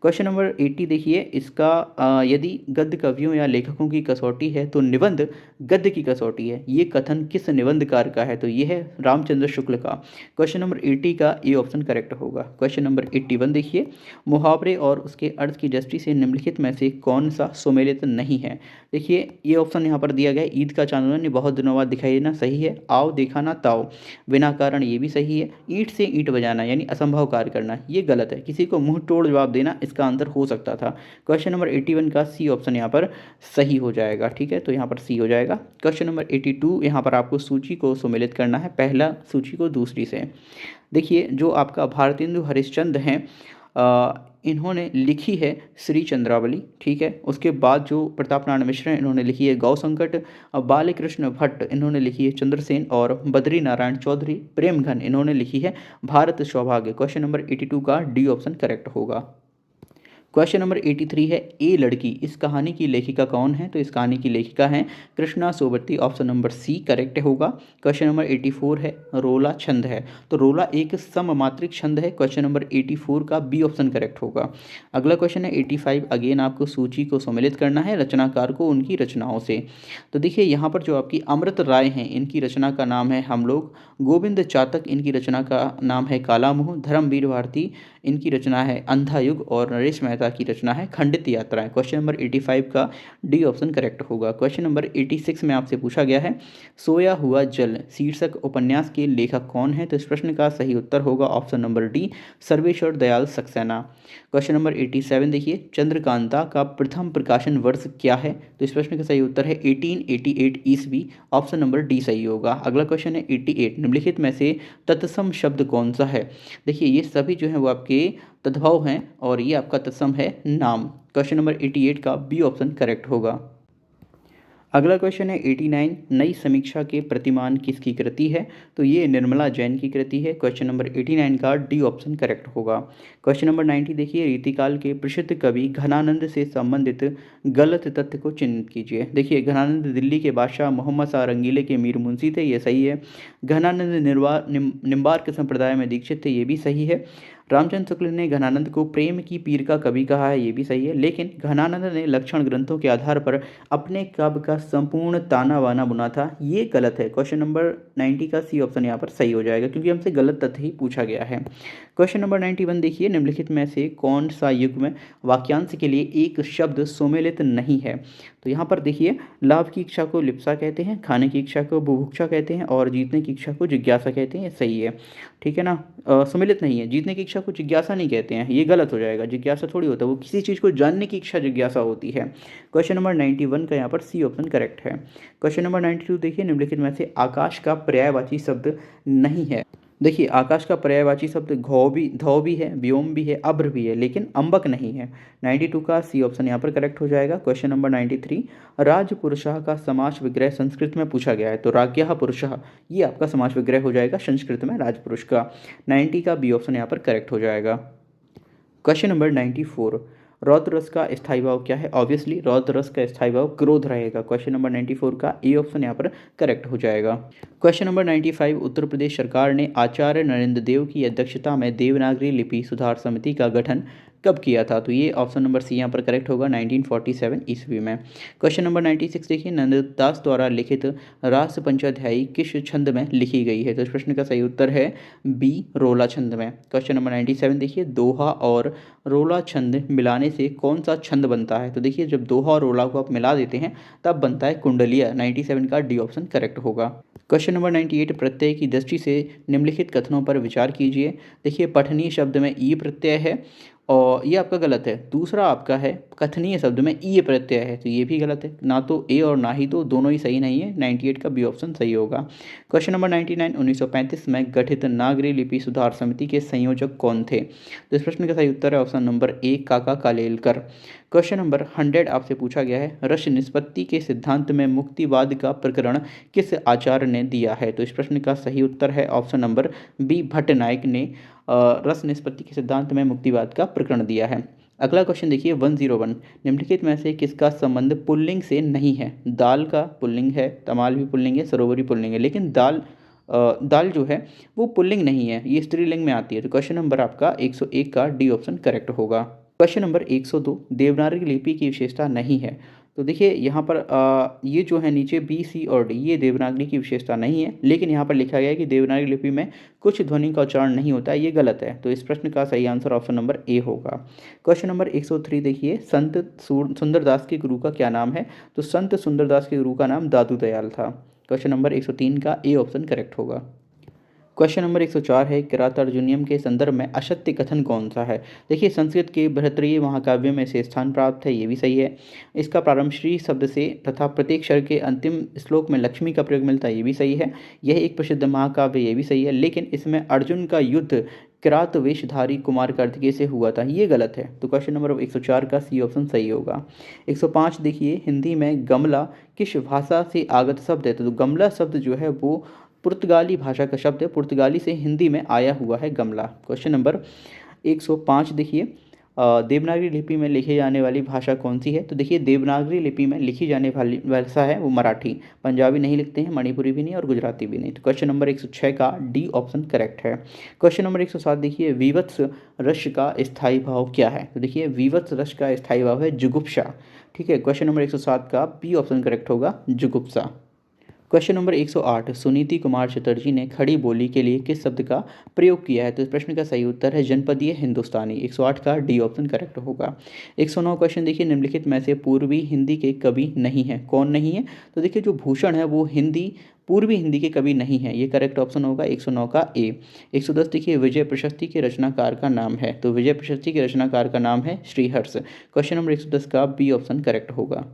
क्वेश्चन नंबर 80 देखिए, इसका यदि गद्य कवियों या लेखकों की कसौटी है तो निबंध गद्य की कसौटी है। ये कथन किस निबंधकार का है? तो ये है रामचंद्र शुक्ल का। क्वेश्चन नंबर 80 का ए ऑप्शन करेक्ट होगा। क्वेश्चन नंबर 81 देखिए, मुहावरे और उसके अर्थ की दृष्टि से निम्नलिखित में से कौन सा सुमेलित नहीं है? देखिए ये ऑप्शन यहाँ पर दिया गया है, ईद का चांदना ने बहुत दिनों बाद दिखाई देना सही है। आओ देखा ना ताओ, बिना कारण ये भी सही है। ईंट से ईंट बजाना यानी असंभव कार्य करना, ये गलत है। किसी को मुंह तोड़ जवाब देना इसका आंसर हो सकता था। क्वेश्चन नंबर 81 का सी ऑप्शन यहाँ पर सही हो जाएगा। ठीक है, तो यहाँ पर सी हो जाएगा। क्वेश्चन नंबर 82, यहाँ पर आपको सूची को सुमेलित करना है, पहला सूची को दूसरी से। देखिए जो आपका भारतेंदु हरिश्चंद्र हैं, इन्होंने लिखी है श्री चंद्रावली। ठीक है, उसके बाद जो प्रताप नारायण मिश्र हैं, इन्होंने लिखी है गौ संकट। बालकृष्ण भट्ट इन्होंने लिखी है चंद्रसेन। और बद्री नारायण चौधरी प्रेमघन इन्होंने लिखी है भारत सौभाग्य। क्वेश्चन नंबर 82 का डी ऑप्शन करेक्ट होगा। क्वेश्चन नंबर 83 है, ए लड़की, इस कहानी की लेखिका कौन है? तो इस कहानी की लेखिका हैं Krishna Sobti. Option number C correct होगा। क्वेश्चन नंबर 84 है, रोला छंद है। तो रोला एक सममात्रिक छंद है। क्वेश्चन नंबर 84 का बी ऑप्शन करेक्ट होगा। अगला क्वेश्चन है 85, अगेन आपको सूची को सम्मिलित करना है रचनाकार को उनकी रचनाओं से। तो देखिए यहाँ पर जो आपकी अमृत राय हैं, इनकी रचना का नाम है हम लोग। गोविंद चातक इनकी रचना का नाम है काला मुँह। धर्मवीर भारती इनकी रचना है अंधा युग। और नरेश मेहता की रचना है खंडित यात्राएं। क्वेश्चन नंबर 85 का डी ऑप्शन करेक्ट होगा। क्वेश्चन नंबर 86 में आपसे पूछा गया है, सोया हुआ जल शीर्षक उपन्यास के लेखक कौन है? तो इस प्रश्न का सही उत्तर होगा option number D, Sarveshwar Dayal Saxena. Question number 87 देखिए, चंद्रकांता का प्रथम प्रकाशन वर्ष क्या है? तो इस प्रश्न का सही उत्तर है 1888 ईस्वी। ऑप्शन नंबर डी सही होगा। अगला क्वेश्चन है 88, निम्नलिखित में से तत्सम शब्द कौन सा है? देखिए ये सभी जो है वो आपके तद्भव हैं और ये आपका तत्सम है नाम। क्वेश्चन नंबर 88 का बी ऑप्शन करेक्ट होगा। अगला क्वेश्चन है 89, नई समीक्षा के प्रतिमान किसकी कृति है? तो ये निर्मला जैन की कृति है। क्वेश्चन नंबर 89 का डी ऑप्शन करेक्ट होगा। क्वेश्चन नंबर 90 देखिए, रीतिकाल के प्रसिद्ध कवि घनानंद से संबंधित गलत तथ्य को चिन्हित कीजिए। देखिए घनानंद दिल्ली के बादशाह मोहम्मद शाह रंगीले के मीर मुंशी थे, ये सही है। घनानंद निम्बार्क संप्रदाय में दीक्षित थे, ये भी सही है। रामचंद्र शुक्ल ने घनानंद को प्रेम की पीर का कवि कहा है, ये भी सही है। लेकिन घनानंद ने लक्षण ग्रंथों के आधार पर अपने काव्य का संपूर्ण ताना बाना बुना था, ये गलत है। क्वेश्चन नंबर 90 का सी ऑप्शन यहाँ पर सही हो जाएगा क्योंकि हमसे गलत तथ्य ही पूछा गया है। क्वेश्चन नंबर 91 देखिए, निम्नलिखित में से कौन सा युग में वाक्यांश के लिए एक शब्द सुमेलित नहीं है? तो यहाँ पर देखिए, लाभ की इच्छा को लिप्सा कहते हैं, खाने की इच्छा को बुभुक्षा कहते हैं और जीतने की इच्छा को जिज्ञासा कहते हैं, ये सही है। ठीक है ना, सुमेलित नहीं है। जीतने की इच्छा को जिज्ञासा नहीं कहते हैं, ये गलत हो जाएगा। जिज्ञासा थोड़ी होता है, वो किसी चीज़ को जानने की इच्छा जिज्ञासा होती है। क्वेश्चन नंबर 91 का यहाँ पर सी ऑप्शन करेक्ट है। क्वेश्चन नंबर 92 देखिए, निम्नलिखित में से आकाश का पर्यायवाची शब्द नहीं है। देखिए आकाश का पर्यायवाची शब्द धौ भी है, व्योम भी है, अभ्र भी है, लेकिन अंबक नहीं है। 92 का सी ऑप्शन यहाँ पर करेक्ट हो जाएगा। क्वेश्चन नंबर 93, राजपुरुषः का समास विग्रह संस्कृत में पूछा गया है, तो राज्ञः पुरुषः ये आपका समास विग्रह हो जाएगा संस्कृत में राजपुरुष का। 90 का बी ऑप्शन यहाँ पर करेक्ट हो जाएगा। क्वेश्चन नंबर 94, रौद्र रस का स्थायी भाव क्या है? ऑब्वियसली रौद्र रस का स्थायी भाव क्रोध रहेगा। क्वेश्चन नंबर 94 का ए ऑप्शन यहाँ पर करेक्ट हो जाएगा। क्वेश्चन नंबर 95, उत्तर प्रदेश सरकार ने आचार्य नरेंद्र देव की अध्यक्षता में देवनागरी लिपि सुधार समिति का गठन कब किया था? तो ये ऑप्शन नंबर सी यहाँ पर करेक्ट होगा 1947 ईस्वी में। क्वेश्चन नंबर 96 देखिए, नंददास द्वारा लिखित रास पंचाध्यायी किस छंद में लिखी गई है? तो इस प्रश्न का सही उत्तर है बी, रोला छंद में। क्वेश्चन नंबर 97 देखिए, दोहा और रोला छंद मिलाने से कौन सा छंद बनता है? तो देखिए जब दोहा और रोला को आप मिला देते हैं तब बनता है कुंडलिया। 97 का डी ऑप्शन करेक्ट होगा। क्वेश्चन नंबर 98, प्रत्यय की दृष्टि से निम्नलिखित कथनों पर विचार कीजिए। देखिए पठनीय शब्द में ई प्रत्यय है और ये आपका गलत है। दूसरा आपका है कथनीय शब्द में ई प्रत्यय है, तो ये भी गलत है। ना तो ए और ना ही तो, दोनों ही सही नहीं है। 98 का बी ऑप्शन सही होगा। क्वेश्चन नंबर 99, 1935 में गठित नागरी लिपि सुधार समिति के संयोजक कौन थे? तो इस प्रश्न का सही उत्तर है ऑप्शन नंबर ए, काका कालेलकर। क्वेश्चन नंबर 100 आपसे पूछा गया है, रस निष्पत्ति के सिद्धांत में मुक्तिवाद का प्रकरण किस आचार्य ने दिया है? तो इस प्रश्न का सही उत्तर है ऑप्शन नंबर बी, भट्ट नायक ने रस निष्पत्ति के सिद्धांत में मुक्तिवाद का प्रकरण दिया है। अगला क्वेश्चन देखिए 101, निम्नलिखित में से किसका संबंध पुल्लिंग से नहीं है? दाल का पुल्लिंग है, तमाल भी पुल्लिंग है, सरोवर भी पुल्लिंग है, लेकिन दाल जो है वो पुल्लिंग नहीं है, ये स्त्रीलिंग में आती है। तो क्वेश्चन नंबर आपका 101 का डी ऑप्शन करेक्ट होगा। क्वेश्चन नंबर 102, देवनागरी लिपि की विशेषता नहीं है। तो देखिए यहाँ पर ये जो है नीचे बी, सी और डी, ये देवनागरी की विशेषता नहीं है, लेकिन यहाँ पर लिखा गया है कि देवनागरी लिपि में कुछ ध्वनि का उच्चारण नहीं होता है, ये गलत है। तो इस प्रश्न का सही आंसर ऑप्शन नंबर ए होगा। क्वेश्चन नंबर 103 देखिए, संत सुंदरदास के गुरु का क्या नाम है? तो संत सुंदरदास के गुरु का नाम दादू दयाल था। क्वेश्चन नंबर 103 का ए ऑप्शन करेक्ट होगा। क्वेश्चन नंबर 104 है, किरातार्जुनीयम के संदर्भ में असत्य कथन कौन सा है? देखिए संस्कृत के बृहत्तरीय महाकाव्य में से स्थान प्राप्त है, ये भी सही है। इसका प्रारंभ श्री शब्द से तथा प्रत्येक अक्षर के अंतिम श्लोक में लक्ष्मी का प्रयोग मिलता है, ये भी सही है। यह एक प्रसिद्ध महाकाव्य, ये भी सही है, लेकिन इसमें अर्जुन का युद्ध किरात वेशधारी कुमार कार्तिकेय से हुआ था, ये गलत है। तो क्वेश्चन नंबर 104 का सी ऑप्शन सही होगा। 105 देखिए, हिंदी में गमला किस भाषा से आगत शब्द है? तो गमला शब्द जो है वो पुर्तगाली भाषा का शब्द है, पुर्तगाली से हिंदी में आया हुआ है गमला। क्वेश्चन नंबर 105 देखिए, देवनागरी लिपि में लिखी जाने वाली भाषा कौन सी है? तो देखिए देवनागरी लिपि में लिखी जाने वाली भाषा है वो मराठी, पंजाबी नहीं लिखते हैं, मणिपुरी भी नहीं और गुजराती भी नहीं। तो क्वेश्चन नंबर 106 का डी ऑप्शन करेक्ट है। क्वेश्चन नंबर 107 देखिए, विवत्स रस का स्थायी भाव क्या है? तो देखिए विवत्स रस का स्थायी भाव है जुगुप्सा। ठीक है, क्वेश्चन नंबर 107 का बी ऑप्शन करेक्ट होगा, जुगुप्सा। क्वेश्चन नंबर 108, सुनीति कुमार चटर्जी ने खड़ी बोली के लिए किस शब्द का प्रयोग किया है? तो इस प्रश्न का सही उत्तर है जनपदीय हिंदुस्तानी। 108 का डी ऑप्शन करेक्ट होगा। 109 क्वेश्चन देखिए, निम्नलिखित में से पूर्वी हिंदी के कवि नहीं है, कौन नहीं है? तो देखिए जो भूषण है वो पूर्वी हिंदी के कवि नहीं है, ये करेक्ट ऑप्शन होगा 109 का ए। 110 देखिए, विजय प्रशस्ति के रचनाकार का नाम है? तो विजय प्रशस्ति के रचनाकार का नाम है श्रीहर्ष। क्वेश्चन नंबर 110 का बी ऑप्शन करेक्ट होगा।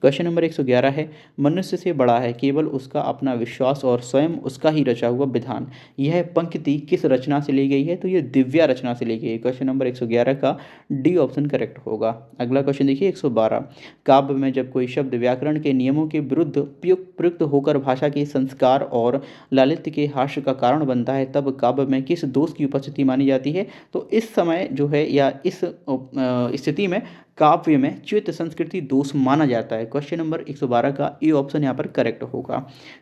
क्वेश्चन नंबर 111 है, मनुष्य से बड़ा है केवल उसका अपना विश्वास और स्वयं उसका ही रचा हुआ विधान। यह पंक्ति किस रचना से ली गई है? तो ये दिव्या रचना से ली गई है। क्वेश्चन नंबर 111 का डी ऑप्शन करेक्ट होगा। अगला क्वेश्चन देखिए 112, काव्य में जब कोई शब्द व्याकरण के नियमों के विरुद्ध प्रयुक्त होकर भाषा के संस्कार और लालित्य के हास्य का कारण बनता है, तब काव्य में किस दोष की उपस्थिति मानी जाती है? तो इस समय जो है या इस स्थिति में काव्य में च्युत संस्कृति दोष माना जाता है। क्वेश्चन नंबर 112 का ए ऑप्शन यहाँ पर करेक्ट होगा।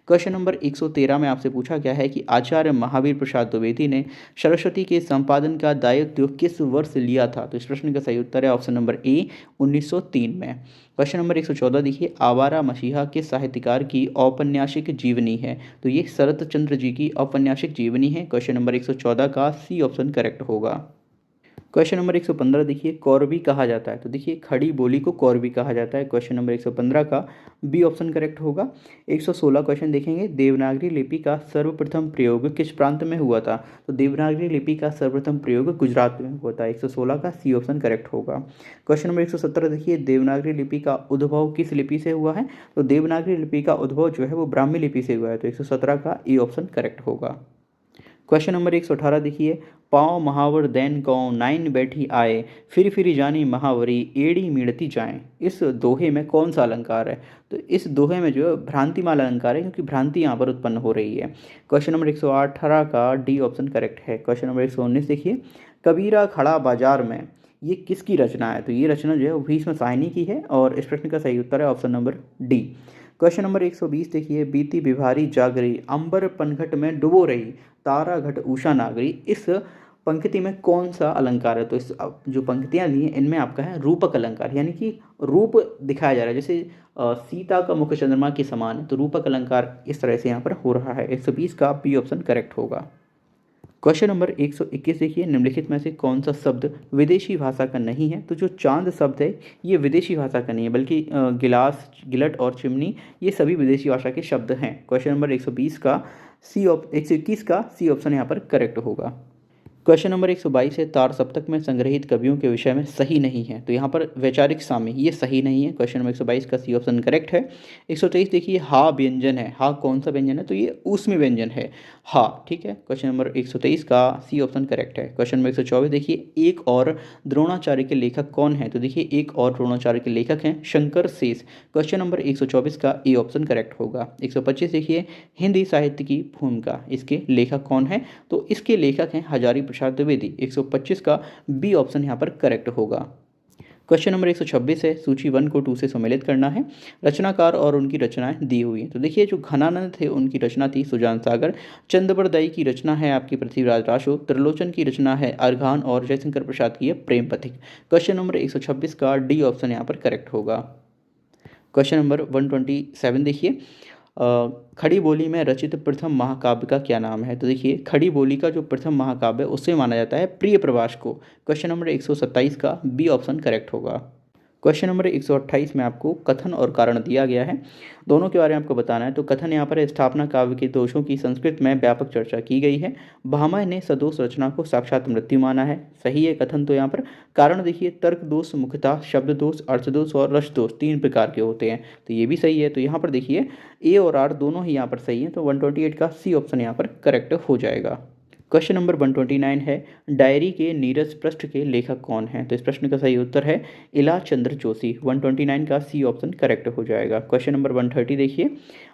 क्वेश्चन नंबर 113 में आपसे पूछा गया है कि आचार्य महावीर प्रसाद द्विवेदी ने सरस्वती के संपादन का दायित्व किस वर्ष लिया था? तो इस प्रश्न का सही उत्तर है ऑप्शन नंबर ए, 1903 में। क्वेश्चन नंबर 114 देखिए, आवारा मसीहा किस साहित्यकार की औपन्यासिक जीवनी है? तो ये शरत चंद्र जी की औपन्यासिक जीवनी है। क्वेश्चन नंबर 114 का सी ऑप्शन करेक्ट होगा। क्वेश्चन नंबर 115 देखिए, कौरवी कहा जाता है? तो देखिए खड़ी बोली को कौरवी कहा जाता है। क्वेश्चन नंबर 115 का बी ऑप्शन करेक्ट होगा। 116 क्वेश्चन देखेंगे, देवनागरी लिपि का सर्वप्रथम प्रयोग किस प्रांत में हुआ था? तो देवनागरी लिपि का सर्वप्रथम प्रयोग गुजरात में हुआ था। 116 का सी ऑप्शन करेक्ट होगा। क्वेश्चन नंबर 117 देखिए, देवनागरी लिपि का उद्भव किस लिपि से हुआ है? तो देवनागरी लिपि का उद्भव जो है वो ब्राह्मी लिपि से हुआ है। तो 117 का ए ऑप्शन करेक्ट होगा। क्वेश्चन नंबर 118 देखिए, पाँव महावर दैन कौ नाइन बैठी आए, फिर जानी महावरी एड़ी मीड़ती जाए। इस दोहे में कौन सा अलंकार है? तो इस दोहे में जो है भ्रांतिमाला अलंकार है, क्योंकि भ्रांति यहाँ पर उत्पन्न हो रही है। क्वेश्चन नंबर 118 का डी ऑप्शन करेक्ट है। क्वेश्चन नंबर 119 देखिए, कबीरा खड़ा बाजार में, ये किसकी रचना है? तो ये रचना जो है वो भीष्म साहिनी की है और इस प्रश्न का सही उत्तर है option number D. Question number 120 देखिए, बीती बिभारी जागरी अंबर पनघट में डुबो रही तारा घट उषा नागरी। इस पंक्ति में कौन सा अलंकार है? तो इस जो पंक्तियां दी हैं इनमें आपका है रूपक अलंकार, यानी कि रूप दिखाया जा रहा है, जैसे सीता का मुख चंद्रमा के समान है, तो रूपक अलंकार इस तरह से यहाँ पर हो रहा है। 120 का बी ऑप्शन करेक्ट होगा। क्वेश्चन नंबर 121 देखिए, निम्नलिखित में से कौन सा शब्द विदेशी भाषा का नहीं है? तो जो चांद शब्द है ये विदेशी भाषा का नहीं है, बल्कि गिलास, गिलट और चिमनी ये सभी विदेशी भाषा के शब्द हैं। क्वेश्चन नंबर 120 का 121 का सी ऑप्शन यहाँ पर करेक्ट होगा। क्वेश्चन नंबर 122 है, तार सप्तक में संग्रहित कवियों के विषय में सही नहीं है। तो यहाँ पर वैचारिक साम्य ये सही नहीं है। क्वेश्चन नंबर 122 का सी ऑप्शन करेक्ट है। 123 देखिए, हा व्यंजन है, हा कौन सा व्यंजन है, तो ये ऊष्म व्यंजन है, हा, ठीक है। क्वेश्चन नंबर 123 का सी ऑप्शन करेक्ट है। क्वेश्चन नंबर 124 देखिए, एक और द्रोणाचार्य के लेखक कौन है, तो देखिए एक और द्रोणाचार्य के लेखक हैं शंकर शेष। क्वेश्चन नंबर 124 का ए ऑप्शन करेक्ट होगा। 125 देखिए, हिंदी साहित्य की भूमिका, इसके लेखक कौन है, तो इसके लेखक हैं हजारी प्रसाद द्विवेदी। 125 का बी ऑप्शन यहाँ पर करेक्ट होगा। क्वेश्चन नंबर 126 है, सूची 1 को 2 से सम्मिलित करना है। रचनाकार और उनकी रचनाएं दी हुई हैं। तो देखिए जो घनानंद थे उनकी रचना थी सुजान सागर, चंद्रबरदाई की रचना है आपकी पृथ्वीराज रासो, त्रिलोचन की रचना है अर्घान और जयशंकर प्रसाद की है प्रेम पथिक। क्वेश्चन नंबर 126 का डी ऑप्शन यहाँ पर करेक्ट होगा। क्वेश्चन नंबर 127 देखिए, खड़ी बोली में रचित प्रथम महाकाव्य का क्या नाम है, तो देखिए खड़ी बोली का जो प्रथम महाकाव्य है उससे माना जाता है प्रिय प्रवास को। क्वेश्चन नंबर 127 का बी ऑप्शन करेक्ट होगा। क्वेश्चन नंबर 128 में आपको कथन और कारण दिया गया है, दोनों के बारे में आपको बताना है। तो कथन यहाँ पर है, स्थापना काव्य के दोषों की संस्कृत में व्यापक चर्चा की गई है। भामह ने सदोष रचना को साक्षात मृत्यु माना है, सही है कथन। तो यहाँ पर कारण देखिए, तर्क दोष मुख्यतः शब्द दोष, अर्थ दोष और रस दोष 3 प्रकार के होते हैं, तो ये भी सही है। तो यहाँ पर देखिए ए और आर दोनों ही यहाँ पर सही है, तो 128 का सी ऑप्शन यहाँ पर करेक्ट हो जाएगा। क्वेश्चन नंबर 129 है, डायरी के नीरज पृष्ठ के लेखक कौन हैं, तो इस प्रश्न का सही उत्तर है इला चंद्र जोशी। 129 का सी ऑप्शन करेक्ट हो जाएगा। क्वेश्चन नंबर 130 देखिए,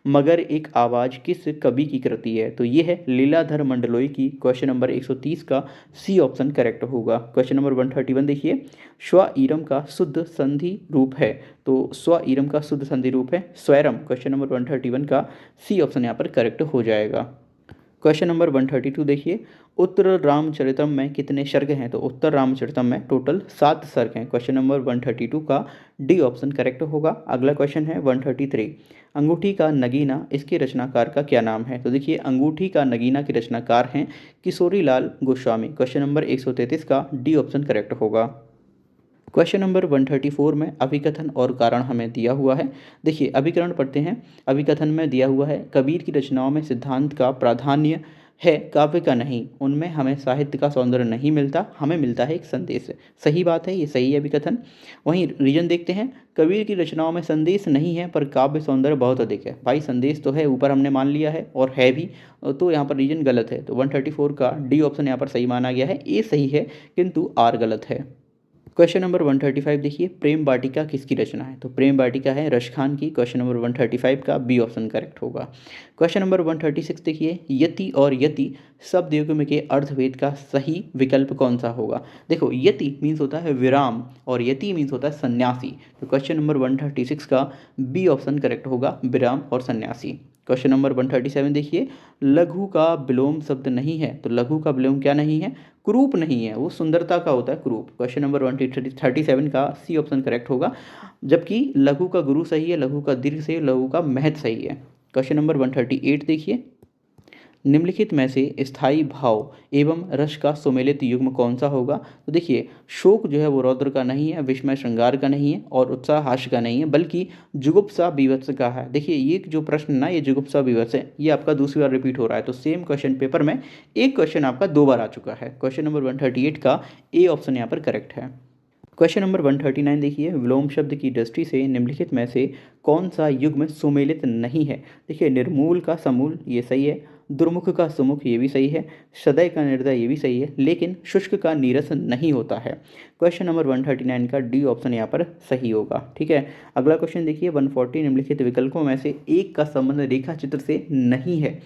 मगर एक आवाज़ किस कवि की कृति है, तो ये है लीलाधर मंडलोई की। क्वेश्चन नंबर 130 का सी ऑप्शन करेक्ट होगा। क्वेश्चन नंबर 131 देखिए, स्व ईरम का शुद्ध संधि रूप है, तो स्व ईरम का शुद्ध संधि रूप है स्वैरम। क्वेश्चन नंबर 131 का सी ऑप्शन यहाँ पर करेक्ट हो जाएगा। क्वेश्चन नंबर 132 देखिए, उत्तर रामचरितम में कितने सर्ग हैं, तो उत्तर रामचरितम में टोटल 7 सर्ग हैं। क्वेश्चन नंबर 132 का डी ऑप्शन करेक्ट होगा। अगला क्वेश्चन है 133, अंगूठी का नगीना इसके रचनाकार का क्या नाम है, तो देखिए अंगूठी का नगीना के रचनाकार हैं किशोरी लाल गोस्वामी। क्वेश्चन नंबर 133 का डी ऑप्शन करेक्ट होगा। क्वेश्चन नंबर 134 में अभिकथन और कारण हमें दिया हुआ है। देखिए अभिकरण पढ़ते हैं। अभिकथन में दिया हुआ है, कबीर की रचनाओं में सिद्धांत का प्राधान्य है, काव्य का नहीं, उनमें हमें साहित्य का सौंदर्य नहीं मिलता, हमें मिलता है एक संदेश। सही बात है, ये सही है अभिकथन। वहीं रीजन देखते हैं, कबीर की रचनाओं में संदेश नहीं है पर काव्य सौंदर्य बहुत अधिक है। भाई संदेश तो है, ऊपर हमने मान लिया है और है भी, तो यहाँ पर रीजन गलत है। तो 134 का डी ऑप्शन यहाँ पर सही माना गया है, ए सही है किंतु आर गलत है। क्वेश्चन नंबर 135 देखिए, प्रेम वाटिका किसकी रचना है, तो प्रेम वाटिका है रशखान की। क्वेश्चन नंबर 135 का बी ऑप्शन करेक्ट होगा। क्वेश्चन नंबर 136 देखिए, यति और यति शब्द युग्म के अर्थभेद का सही विकल्प कौन सा होगा। देखो यति मीन्स होता है विराम और यति मीन्स होता है सन्यासी। तो क्वेश्चन नंबर 136 का बी ऑप्शन करेक्ट होगा, विराम और सन्यासी। क्वेश्चन नंबर 137 देखिए, लघु का विलोम शब्द नहीं है, तो लघु का विलोम क्या नहीं है, क्रूप नहीं है, वो सुंदरता का होता है क्रूप। क्वेश्चन नंबर 137 का सी ऑप्शन करेक्ट होगा, जबकि लघु का गुरु सही है, लघु का दीर्घ सही है, लघु का महत सही है। क्वेश्चन नंबर 138 देखिए, निम्नलिखित में से स्थायी भाव एवं रस का सुमेलित युग्म कौन सा होगा, तो देखिए शोक जो है वो रौद्र का नहीं है, विस्मय श्रृंगार का नहीं है और उत्साह हास्य का नहीं है, बल्कि जुगुप्सा बीभत्स का है। देखिए ये जो प्रश्न ना, ये जुगुप्सा बीभत्स है, ये आपका दूसरी बार रिपीट हो रहा है। तो सेम क्वेश्चन पेपर में एक क्वेश्चन आपका 2 बार आ चुका है। क्वेश्चन नंबर 138 का ए ऑप्शन यहाँ पर करेक्ट है। क्वेश्चन नंबर 139 देखिए, विलोम शब्द की दृष्टि से निम्नलिखित में से कौन सा युग्म सुमेलित नहीं है। देखिए निर्मूल का समूल ये सही है, दुर्मुख का सुमुख ये भी सही है, सदय का निर्दय ये भी सही है, लेकिन शुष्क का नीरस नहीं होता है। क्वेश्चन नंबर 139 का डी ऑप्शन यहाँ पर सही होगा। ठीक है, अगला क्वेश्चन देखिए, 140 निम्नलिखित विकल्पों में से एक का संबंध रेखा चित्र से नहीं है,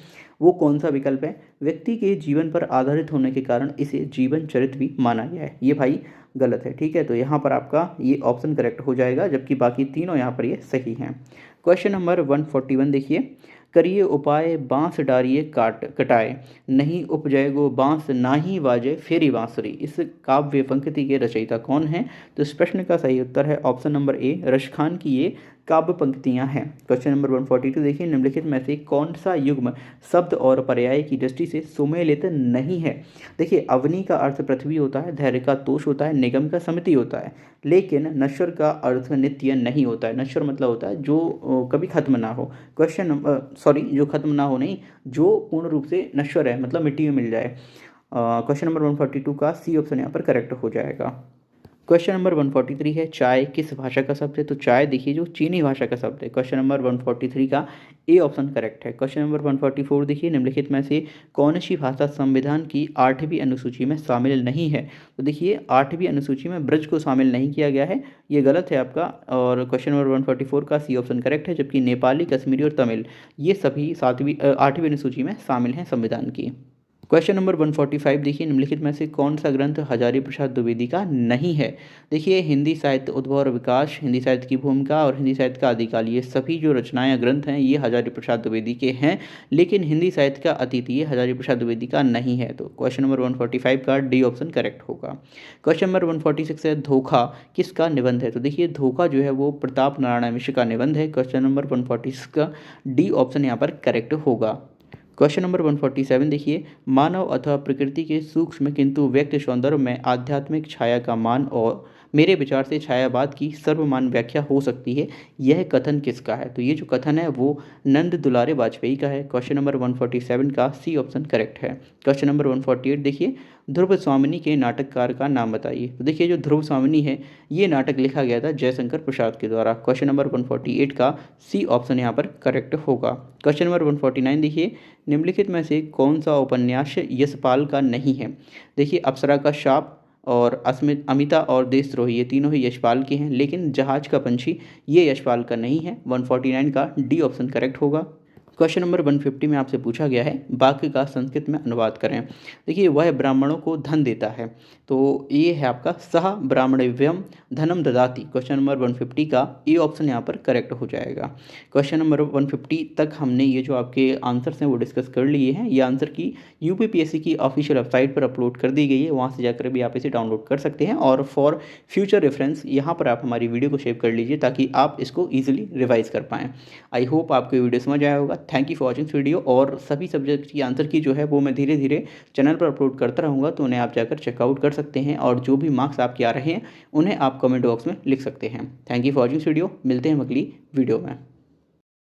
वो कौन सा विकल्प है। व्यक्ति के जीवन पर आधारित होने के कारण इसे जीवन चरित्र भी माना गया है, ये भाई गलत है। ठीक है, तो यहाँ पर आपका ये ऑप्शन करेक्ट हो जाएगा, जबकि बाकी तीनों यहाँ पर ये सही हैं। क्वेश्चन नंबर 141 देखिए, करिए उपाय बाँस डारिए कटाए, नहीं उपजय गो बाँस नाही बाजे फेरी बाँसुरी। इस काव्य पंक्ति के रचयिता कौन हैं, तो इस प्रश्न का सही उत्तर है ऑप्शन नंबर ए, रशखान की ये काव्य पंक्तियाँ हैं। क्वेश्चन नंबर 142 देखिए, निम्नलिखित में से कौन सा युग्म शब्द और पर्याय की दृष्टि से सुमेलित नहीं है। देखिए अवनी का अर्थ पृथ्वी होता है, धैर्य का तोष होता है, निगम का समिति होता है, लेकिन नश्वर का अर्थ नित्य नहीं होता है। नश्वर मतलब होता है जो कभी खत्म ना हो। क्वेश्चन नंबर जो खत्म ना हो नहीं, जो पूर्ण रूप से नश्वर है, मतलब मिट्टी में मिल जाए। क्वेश्चन नंबर 142 का सी ऑप्शन यहाँ पर करेक्ट हो जाएगा। क्वेश्चन नंबर 143 है, चाय किस भाषा का शब्द है? तो चाय देखिए जो चीनी भाषा का शब्द है। क्वेश्चन नंबर 143 का ए ऑप्शन करेक्ट है। क्वेश्चन नंबर 144 देखिए, निम्नलिखित में से कौन सी भाषा संविधान की 8वीं अनुसूची में शामिल नहीं है? तो देखिए 8वीं अनुसूची में ब्रज को शामिल नहीं किया गया है, ये गलत है आपका। और क्वेश्चन नंबर 144 का सी ऑप्शन करेक्ट है, जबकि नेपाली, कश्मीरी और तमिल ये सभी 8वीं अनुसूची में शामिल हैं संविधान की। क्वेश्चन नंबर 145 देखिए, निम्नलिखित में से कौन सा ग्रंथ हजारी प्रसाद द्विवेदी का नहीं है? देखिए हिंदी साहित्य उद्भव और विकास, हिंदी साहित्य की भूमिका और हिंदी साहित्य का आदिकाल, ये सभी जो रचनाएं ग्रंथ हैं ये हजारी प्रसाद द्विवेदी के हैं, लेकिन हिंदी साहित्य का अतीत ये हजारी प्रसाद द्विवेदी का नहीं है। तो क्वेश्चन नंबर 145 का डी ऑप्शन करेक्ट होगा। क्वेश्चन नंबर 146 है, धोखा किसका निबंध है? तो देखिए धोखा जो है वो प्रताप नारायण मिश्र का निबंध है। क्वेश्चन नंबर 146 का डी ऑप्शन यहाँ पर करेक्ट होगा। क्वेश्चन नंबर 147 देखिए, मानव अथवा प्रकृति के सूक्ष्म किंतु व्यक्त सौंदर्य में आध्यात्मिक छाया का मान और मेरे विचार से छायावाद की सर्वमान व्याख्या हो सकती है, यह कथन किसका है? तो ये जो कथन है वो नंद दुलारे वाजपेयी का है। क्वेश्चन नंबर 147 का सी ऑप्शन करेक्ट है। क्वेश्चन नंबर 148 देखिए, ध्रुव स्वामिनी के नाटककार का नाम बताइए। तो देखिए जो ध्रुव स्वामिनी है ये नाटक लिखा गया था जयशंकर प्रसाद के द्वारा। क्वेश्चन नंबर 148 का सी ऑप्शन यहाँ पर करेक्ट होगा। क्वेश्चन नंबर 149 देखिए, निम्नलिखित में से कौन सा उपन्यास यशपाल का नहीं है? देखिए अप्सरा का शाप और अस्मित अमिता और देशद्रोही ये तीनों ही यशपाल के हैं, लेकिन जहाज का पंछी ये यशपाल का नहीं है। 149 का डी ऑप्शन करेक्ट होगा। क्वेश्चन नंबर 150 में आपसे पूछा गया है, वाक्य का संस्कृत में अनुवाद करें। देखिए वह ब्राह्मणों को धन देता है, तो ये है आपका सह ब्राह्मणव्यम धनम ददाति। क्वेश्चन नंबर 150 का ए ऑप्शन यहाँ पर करेक्ट हो जाएगा। क्वेश्चन नंबर 150 तक हमने ये जो आपके आंसर्स हैं वो डिस्कस कर लिए हैं। ये आंसर की यूपीपीएससी की ऑफिशियल वेबसाइट पर अपलोड कर दी गई है, वहाँ से जाकर भी आप इसे डाउनलोड कर सकते हैं। और फॉर फ्यूचर रेफरेंस यहाँ पर आप हमारी वीडियो को सेव कर लीजिए ताकि आप इसको ईजिली रिवाइज कर पाएँ। आई होप आपको ये वीडियो समझ आया होगा। Thank you for watching video. और सभी सब्जेक्ट की आंसर की जो है वो मैं धीरे धीरे चैनल पर अपलोड करता रहूँगा, तो उन्हें आप जाकर चेकआउट कर सकते हैं और जो भी मार्क्स आपके आ रहे हैं उन्हें आप कमेंट बॉक्स में लिख सकते हैं। Thank you for watching video. मिलते हैं अगली वीडियो में।